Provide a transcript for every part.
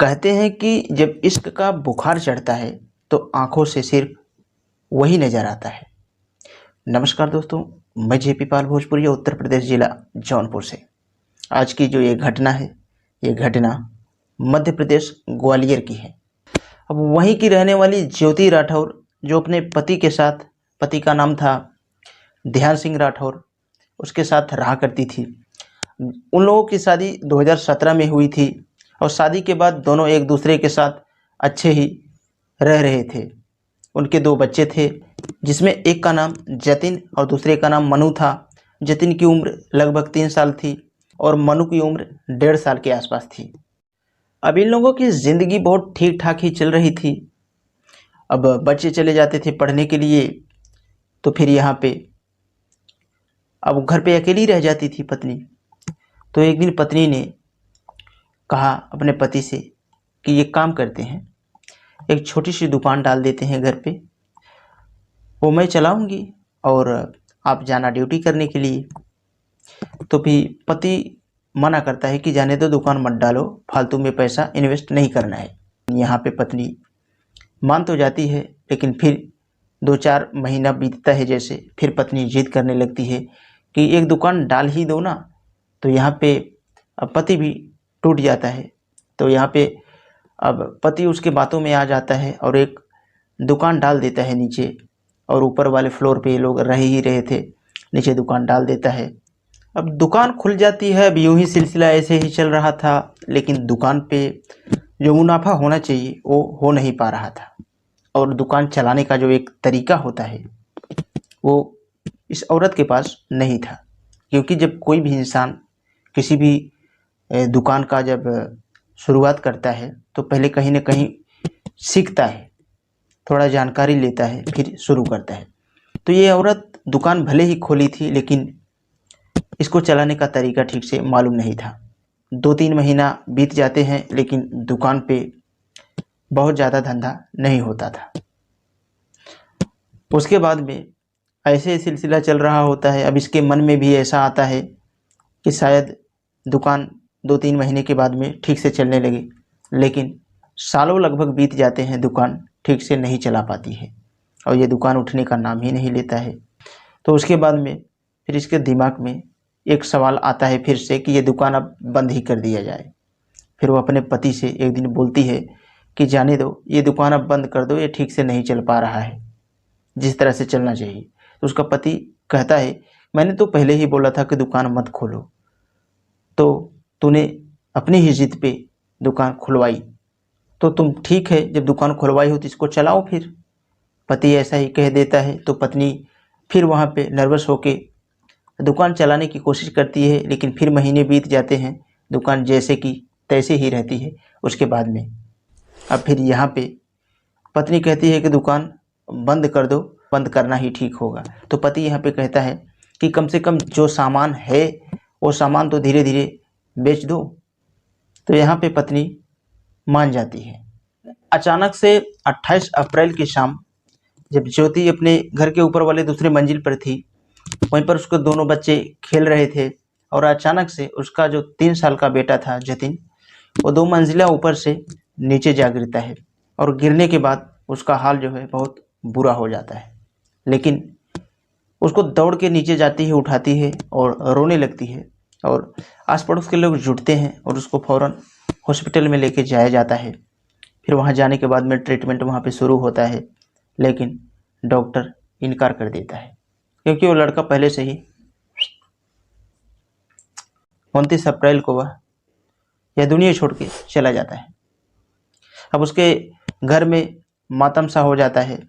कहते हैं कि जब इश्क का बुखार चढ़ता है तो आंखों से सिर्फ वही नजर आता है। नमस्कार दोस्तों, मैं जेपी पाल भोजपुरी उत्तर प्रदेश जिला जौनपुर से। आज की जो ये घटना है, ये घटना मध्य प्रदेश ग्वालियर की है। अब वहीं की रहने वाली ज्योति राठौर, जो अपने पति के साथ, पति का नाम था ध्यान सिंह राठौर, उसके साथ रहा करती थी। उन लोगों की शादी 2017 में हुई थी और शादी के बाद दोनों एक दूसरे के साथ अच्छे ही रह रहे थे। उनके 2 बच्चे थे, जिसमें एक का नाम जतिन और दूसरे का नाम मनु था। जतिन की उम्र लगभग 3 साल थी और मनु की उम्र 1.5 साल के आसपास थी। अब इन लोगों की ज़िंदगी बहुत ठीक ठाक ही चल रही थी। अब बच्चे चले जाते थे पढ़ने के लिए, तो फिर यहाँ पे अब घर पे अकेली रह जाती थी पत्नी। तो एक दिन पत्नी ने कहा अपने पति से कि ये काम करते हैं, एक छोटी सी दुकान डाल देते हैं घर पे, वो मैं चलाऊंगी और आप जाना ड्यूटी करने के लिए। तो भी पति मना करता है कि जाने दो, दुकान मत डालो, फालतू में पैसा इन्वेस्ट नहीं करना है। यहाँ पे पत्नी मान तो जाती है, लेकिन फिर 2-4 महीना बीतता है जैसे, फिर पत्नी जिद करने लगती है कि एक दुकान डाल ही दो ना। तो यहाँ पे अब पति भी टूट जाता है। तो यहाँ पे अब पति उसके बातों में आ जाता है और एक दुकान डाल देता है नीचे, और ऊपर वाले फ्लोर पे ये लोग रह ही रहे थे, नीचे दुकान डाल देता है। अब दुकान खुल जाती है। अब यूं ही सिलसिला ऐसे ही चल रहा था, लेकिन दुकान पे जो मुनाफा होना चाहिए वो हो नहीं पा रहा था। और दुकान चलाने का जो एक तरीका होता है वो इस औरत के पास नहीं था। क्योंकि जब कोई भी इंसान किसी भी दुकान का जब शुरुआत करता है तो पहले कहीं ना कहीं सीखता है, थोड़ा जानकारी लेता है, फिर शुरू करता है। तो ये औरत दुकान भले ही खोली थी, लेकिन इसको चलाने का तरीका ठीक से मालूम नहीं था। 2-3 महीना बीत जाते हैं, लेकिन दुकान पे बहुत ज़्यादा धंधा नहीं होता था। उसके बाद में ऐसे सिलसिला चल रहा होता है। अब इसके मन में भी ऐसा आता है कि शायद दुकान 2-3 महीने के बाद में ठीक से चलने लगे, लेकिन सालों लगभग बीत जाते हैं, दुकान ठीक से नहीं चला पाती है और ये दुकान उठने का नाम ही नहीं लेता है। तो उसके बाद में फिर इसके दिमाग में एक सवाल आता है फिर से कि ये दुकान अब बंद ही कर दिया जाए। फिर वो अपने पति से एक दिन बोलती है कि जाने दो, ये दुकान अब बंद कर दो, ये ठीक से नहीं चल पा रहा है जिस तरह से चलना चाहिए। तो उसका पति कहता है, मैंने तो पहले ही बोला था कि दुकान मत खोलो, तो तूने अपनी ही जिद पे दुकान खुलवाई, तो तुम ठीक है, जब दुकान खुलवाई हो तो इसको चलाओ फिर। पति ऐसा ही कह देता है। तो पत्नी फिर वहाँ पे नर्वस होके दुकान चलाने की कोशिश करती है, लेकिन फिर महीने बीत जाते हैं, दुकान जैसे की तैसे ही रहती है। उसके बाद में अब फिर यहाँ पे पत्नी कहती है कि दुकान बंद कर दो, बंद करना ही ठीक होगा। तो पति यहाँ पे कहता है कि कम से कम जो सामान है वो सामान तो धीरे धीरे बेच दो। तो यहाँ पे पत्नी मान जाती है। अचानक से 28 अप्रैल की शाम, जब ज्योति अपने घर के ऊपर वाले दूसरे मंजिल पर थी, वहीं पर उसके दोनों बच्चे खेल रहे थे, और अचानक से उसका जो 3 साल का बेटा था जतिन, वो 2 मंजिला ऊपर से नीचे जा गिरता है। और गिरने के बाद उसका हाल जो है बहुत बुरा हो जाता है। लेकिन उसको दौड़ के नीचे जाती है, उठाती है और रोने लगती है, और आस पड़ोस के लोग जुटते हैं और उसको फ़ौरन हॉस्पिटल में लेके जाया जाता है। फिर वहाँ जाने के बाद में ट्रीटमेंट वहाँ पे शुरू होता है, लेकिन डॉक्टर इनकार कर देता है, क्योंकि वो लड़का पहले से ही 29 अप्रैल को वह यह दुनिया छोड़ के चला जाता है। अब उसके घर में मातम सा हो जाता है।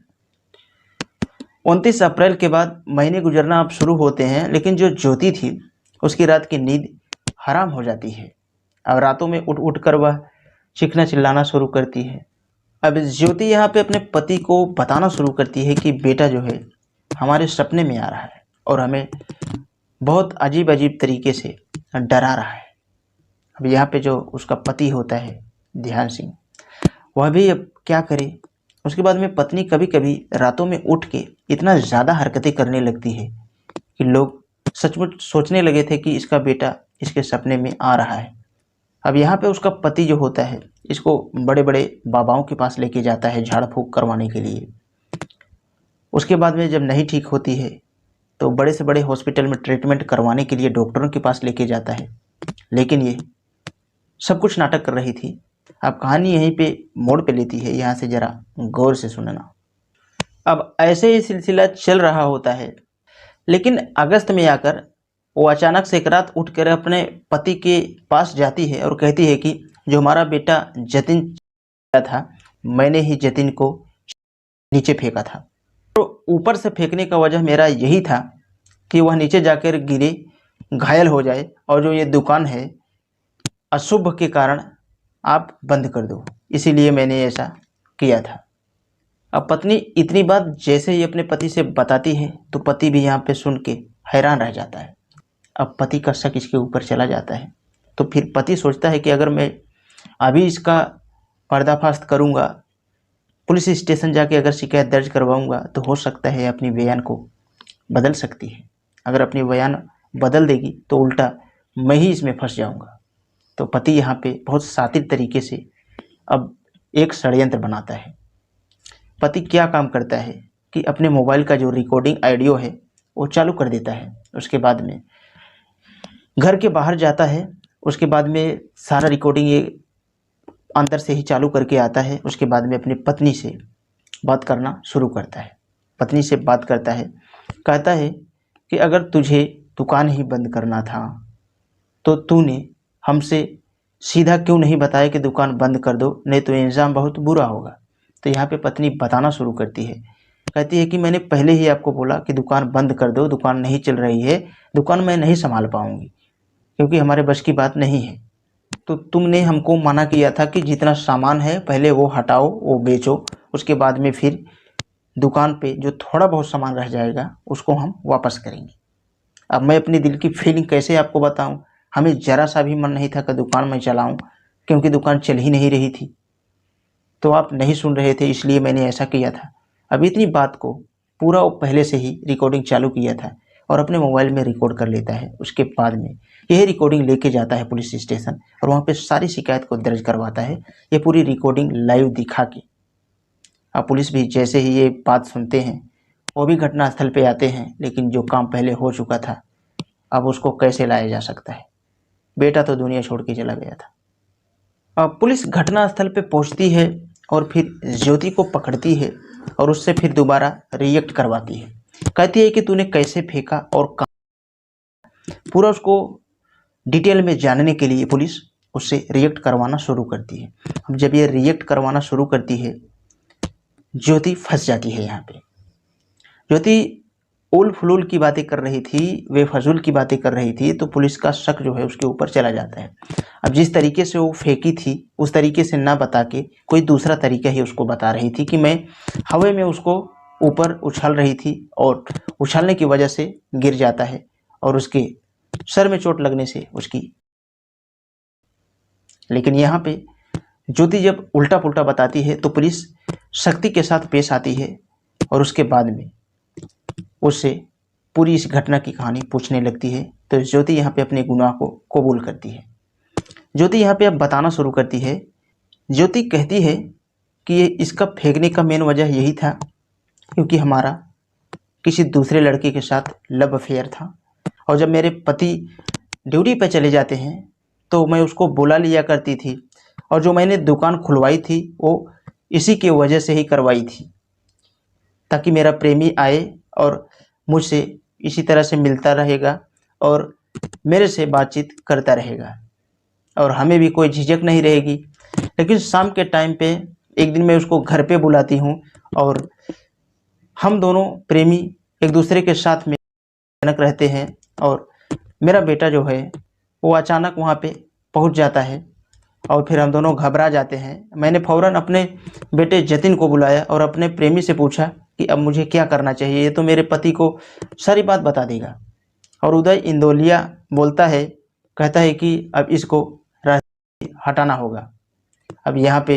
29 अप्रैल के बाद महीने गुजरना अब शुरू होते हैं, लेकिन जो ज्योति थी उसकी रात की नींद हराम हो जाती है। अब रातों में उठ उठ कर वह चीखना चिल्लाना शुरू करती है। अब ज्योति यहाँ पे अपने पति को बताना शुरू करती है कि बेटा जो है हमारे सपने में आ रहा है और हमें बहुत अजीब अजीब तरीके से डरा रहा है। अब यहाँ पे जो उसका पति होता है ध्यान सिंह, वह भी अब क्या करे। उसके बाद में पत्नी कभी कभी रातों में उठ के इतना ज़्यादा हरकतें करने लगती है कि लोग सचमुच सोचने लगे थे कि इसका बेटा इसके सपने में आ रहा है। अब यहाँ पे उसका पति जो होता है इसको बड़े बड़े बाबाओं के पास लेके जाता है झाड़ फूँक करवाने के लिए। उसके बाद में जब नहीं ठीक होती है तो बड़े से बड़े हॉस्पिटल में ट्रीटमेंट करवाने के लिए डॉक्टरों के पास लेके जाता है, लेकिन ये सब कुछ नाटक कर रही थी। अब कहानी यहीं पे मोड़ पे लेती है, यहाँ से ज़रा गौर से सुनना। अब ऐसे ही सिलसिला चल रहा होता है, लेकिन अगस्त में आकर वो अचानक से एक रात उठकर अपने पति के पास जाती है और कहती है कि जो हमारा बेटा जतिन था, मैंने ही जतिन को नीचे फेंका था। तो ऊपर से फेंकने का वजह मेरा यही था कि वह नीचे जाकर गिरे, घायल हो जाए, और जो ये दुकान है अशुभ के कारण आप बंद कर दो, इसीलिए मैंने ऐसा किया था। अब पत्नी इतनी बात जैसे ही अपने पति से बताती है तो पति भी यहाँ पे सुन के हैरान रह जाता है। अब पति का शक इसके ऊपर चला जाता है, तो फिर पति सोचता है कि अगर मैं अभी इसका पर्दाफाश करूँगा, पुलिस स्टेशन जाके अगर शिकायत दर्ज करवाऊँगा, तो हो सकता है अपनी बयान को बदल सकती है। अगर अपनी बयान बदल देगी तो उल्टा मैं ही इसमें फंस जाऊँगा। तो पति यहाँ पे बहुत शातिर तरीके से अब एक षड्यंत्र बनाता है। पति क्या काम करता है कि अपने मोबाइल का जो रिकॉर्डिंग ऑडियो है वो चालू कर देता है। उसके बाद में घर के बाहर जाता है, उसके बाद में सारा रिकॉर्डिंग ये अंदर से ही चालू करके आता है। उसके बाद में अपनी पत्नी से बात करना शुरू करता है। पत्नी से बात करता है, कहता है कि अगर तुझे दुकान ही बंद करना था तो तूने हमसे सीधा क्यों नहीं बताया कि दुकान बंद कर दो, नहीं तो इंजाम बहुत बुरा होगा। तो यहाँ पे पत्नी बताना शुरू करती है, कहती है कि मैंने पहले ही आपको बोला कि दुकान बंद कर दो, दुकान नहीं चल रही है, दुकान मैं नहीं संभाल पाऊंगी क्योंकि हमारे बस की बात नहीं है। तो तुमने हमको मना किया था कि जितना सामान है पहले वो हटाओ, वो बेचो, उसके बाद में फिर दुकान पे जो थोड़ा बहुत सामान रह जाएगा उसको हम वापस करेंगे। अब मैं अपनी दिल की फीलिंग कैसे आपको बताऊं, हमें ज़रा सा भी मन नहीं था कि दुकान मैं चलाऊं, क्योंकि दुकान चल ही नहीं रही थी। तो आप नहीं सुन रहे थे, इसलिए मैंने ऐसा किया था। अब इतनी बात को पूरा वो पहले से ही रिकॉर्डिंग चालू किया था और अपने मोबाइल में रिकॉर्ड कर लेता है। उसके बाद में यही रिकॉर्डिंग लेके जाता है पुलिस स्टेशन और वहाँ पे सारी शिकायत को दर्ज करवाता है, ये पूरी रिकॉर्डिंग लाइव दिखा के। अब पुलिस भी जैसे ही ये बात सुनते हैं वो भी घटनास्थल पे आते हैं, लेकिन जो काम पहले हो चुका था अब उसको कैसे लाया जा सकता है। बेटा तो दुनिया छोड़ के चला गया था। अब पुलिस घटनास्थल पे पहुंचती है और फिर ज्योति को पकड़ती है और उससे फिर दोबारा रिएक्ट करवाती है। कहती है कि तूने कैसे फेंका और पूरा उसको डिटेल में जानने के लिए पुलिस उससे रिएक्ट करवाना शुरू करती है। अब जब ये रिएक्ट करवाना शुरू करती है, ज्योति फंस जाती है। यहाँ पे ज्योति उल फुलूल की बातें कर रही थी, वे फजूल की बातें कर रही थी, तो पुलिस का शक जो है उसके ऊपर चला जाता है। अब जिस तरीके से वो फेंकी थी उस तरीके से ना बता के कोई दूसरा तरीका ही उसको बता रही थी कि मैं हवा में उसको ऊपर उछाल रही थी और उछालने की वजह से गिर जाता है और उसके सर में चोट लगने से उसकी। लेकिन यहाँ पे ज्योति जब उल्टा पुल्टा बताती है तो पुलिस सख्ती के साथ पेश आती है और उसके बाद में उससे पूरी इस घटना की कहानी पूछने लगती है। तो ज्योति यहाँ पे अपने गुनाह को कबूल करती है। ज्योति यहाँ पे अब बताना शुरू करती है। ज्योति कहती है कि ये इसका फेंकने का मेन वजह यही था क्योंकि हमारा किसी दूसरे लड़के के साथ लव अफेयर था, और जब मेरे पति ड्यूटी पे चले जाते हैं तो मैं उसको बुला लिया करती थी, और जो मैंने दुकान खुलवाई थी वो इसी की वजह से ही करवाई थी ताकि मेरा प्रेमी आए और मुझसे इसी तरह से मिलता रहेगा और मेरे से बातचीत करता रहेगा और हमें भी कोई झिझक नहीं रहेगी। लेकिन शाम के टाइम पे एक दिन मैं उसको घर पे बुलाती हूँ और हम दोनों प्रेमी एक दूसरे के साथ में अचानक रहते हैं और मेरा बेटा जो है वो अचानक वहाँ पे पहुँच जाता है और फिर हम दोनों घबरा जाते हैं। मैंने फ़ौरन अपने बेटे जतिन को बुलाया और अपने प्रेमी से पूछा कि अब मुझे क्या करना चाहिए, ये तो मेरे पति को सारी बात बता देगा। और उदय इंदौलिया बोलता है, कहता है कि अब इसको हटाना होगा। अब यहाँ पे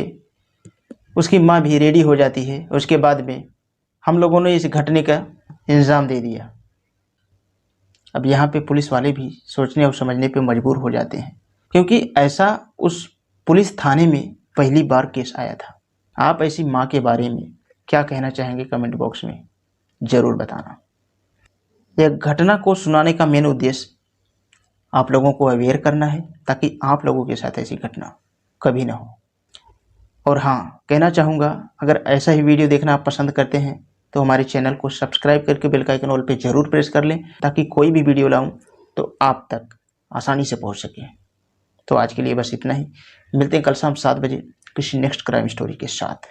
उसकी माँ भी रेडी हो जाती है। उसके बाद में हम लोगों ने इस घटने का इंजाम दे दिया। अब यहाँ पे पुलिस वाले भी सोचने और समझने पे मजबूर हो जाते हैं क्योंकि ऐसा उस पुलिस थाने में पहली बार केस आया था। आप ऐसी माँ के बारे में क्या कहना चाहेंगे कमेंट बॉक्स में ज़रूर बताना। यह घटना को सुनाने का मेन उद्देश्य आप लोगों को अवेयर करना है, ताकि आप लोगों के साथ ऐसी घटना कभी ना हो। और हाँ, कहना चाहूँगा, अगर ऐसा ही वीडियो देखना आप पसंद करते हैं तो हमारे चैनल को सब्सक्राइब करके बेल का आइकन ऑल पे ज़रूर प्रेस कर लें, ताकि कोई भी वीडियो लाऊं तो आप तक आसानी से पहुंच सके। तो आज के लिए बस इतना ही। मिलते हैं कल शाम 7 बजे किसी नेक्स्ट क्राइम स्टोरी के साथ।